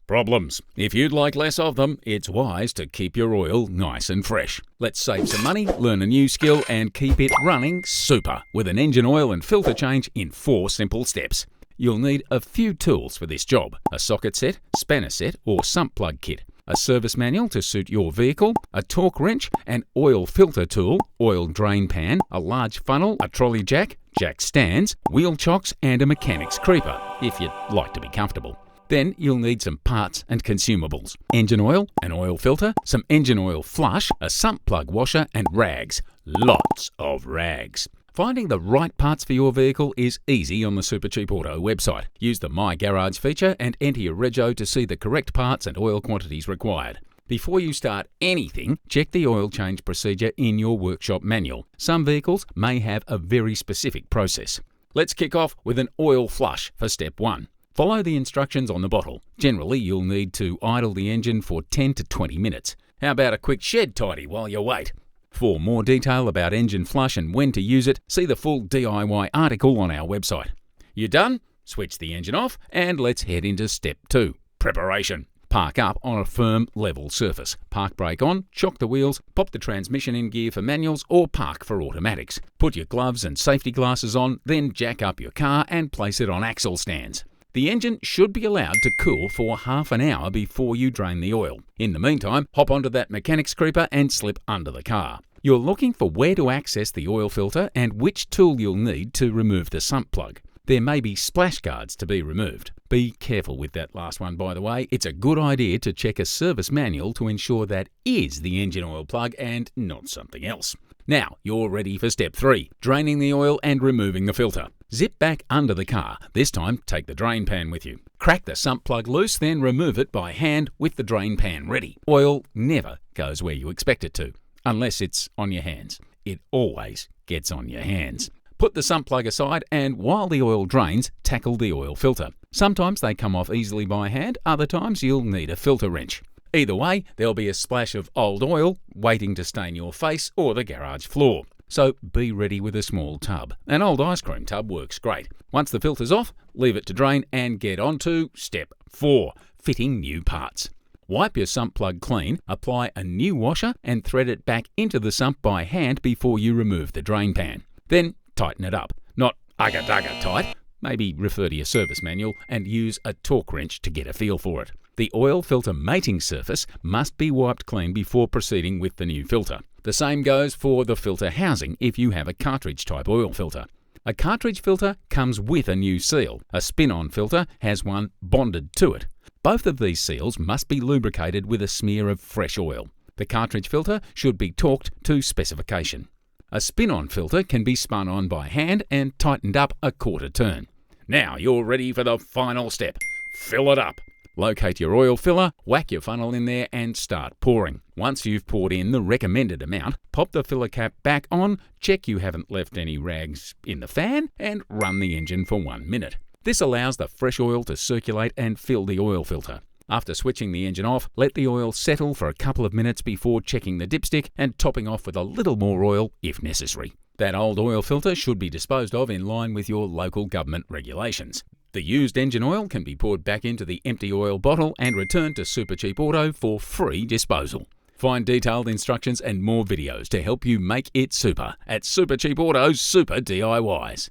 Problems. If you'd like less of them, it's wise to keep your oil nice and fresh. Let's save some money, learn a new skill, and keep it running super with an engine oil and filter change in 4 simple steps. You'll need a few tools for this job: a socket set, spanner set, or sump plug kit, a service manual to suit your vehicle, a torque wrench, an oil filter tool, oil drain pan, a large funnel, a trolley jack, jack stands, wheel chocks, and a mechanic's creeper, if you'd like to be comfortable. Then you'll need some parts and consumables: engine oil, an oil filter, some engine oil flush, a sump plug washer, and rags. Lots of rags. Finding the right parts for your vehicle is easy on the Supercheap Auto website. Use the My Garage feature and enter your rego to see the correct parts and oil quantities required. Before you start anything, check the oil change procedure in your workshop manual. Some vehicles may have a very specific process. Let's kick off with an oil flush for step 1. Follow the instructions on the bottle. Generally, you'll need to idle the engine for 10 to 20 minutes. How about a quick shed tidy while you wait? For more detail about engine flush and when to use it, see the full DIY article on our website. You done? Switch the engine off and let's head into step 2, preparation. Park up on a firm, level surface. Park brake on, chock the wheels, pop the transmission in gear for manuals or park for automatics. Put your gloves and safety glasses on, then jack up your car and place it on axle stands. The engine should be allowed to cool for half an hour before you drain the oil. In the meantime, hop onto that mechanic's creeper and slip under the car. You're looking for where to access the oil filter and which tool you'll need to remove the sump plug. There may be splash guards to be removed. Be careful with that last one, by the way. It's a good idea to check a service manual to ensure that is the engine oil plug and not something else. Now, you're ready for step 3, draining the oil and removing the filter. Zip back under the car. This time, take the drain pan with you. Crack the sump plug loose, then remove it by hand with the drain pan ready. Oil never goes where you expect it to, unless it's on your hands. It always gets on your hands. Put the sump plug aside and while the oil drains, tackle the oil filter. Sometimes they come off easily by hand, other times you'll need a filter wrench. Either way, there'll be a splash of old oil waiting to stain your face or the garage floor. So be ready with a small tub. An old ice cream tub works great. Once the filter's off, leave it to drain and get on to step 4, fitting new parts. Wipe your sump plug clean, apply a new washer and thread it back into the sump by hand before you remove the drain pan. Then tighten it up. Not ugga-dugga tight. Maybe refer to your service manual and use a torque wrench to get a feel for it. The oil filter mating surface must be wiped clean before proceeding with the new filter. The same goes for the filter housing if you have a cartridge type oil filter. A cartridge filter comes with a new seal. A spin-on filter has one bonded to it. Both of these seals must be lubricated with a smear of fresh oil. The cartridge filter should be torqued to specification. A spin-on filter can be spun on by hand and tightened up a quarter turn. Now you're ready for the final step. Fill it up. Locate your oil filler, whack your funnel in there and start pouring. Once you've poured in the recommended amount, pop the filler cap back on, check you haven't left any rags in the fan, and run the engine for 1 minute. This allows the fresh oil to circulate and fill the oil filter. After switching the engine off, let the oil settle for a couple of minutes before checking the dipstick and topping off with a little more oil if necessary. That old oil filter should be disposed of in line with your local government regulations. The used engine oil can be poured back into the empty oil bottle and returned to Supercheap Auto for free disposal. Find detailed instructions and more videos to help you make it super at Supercheap Auto's Super DIYs.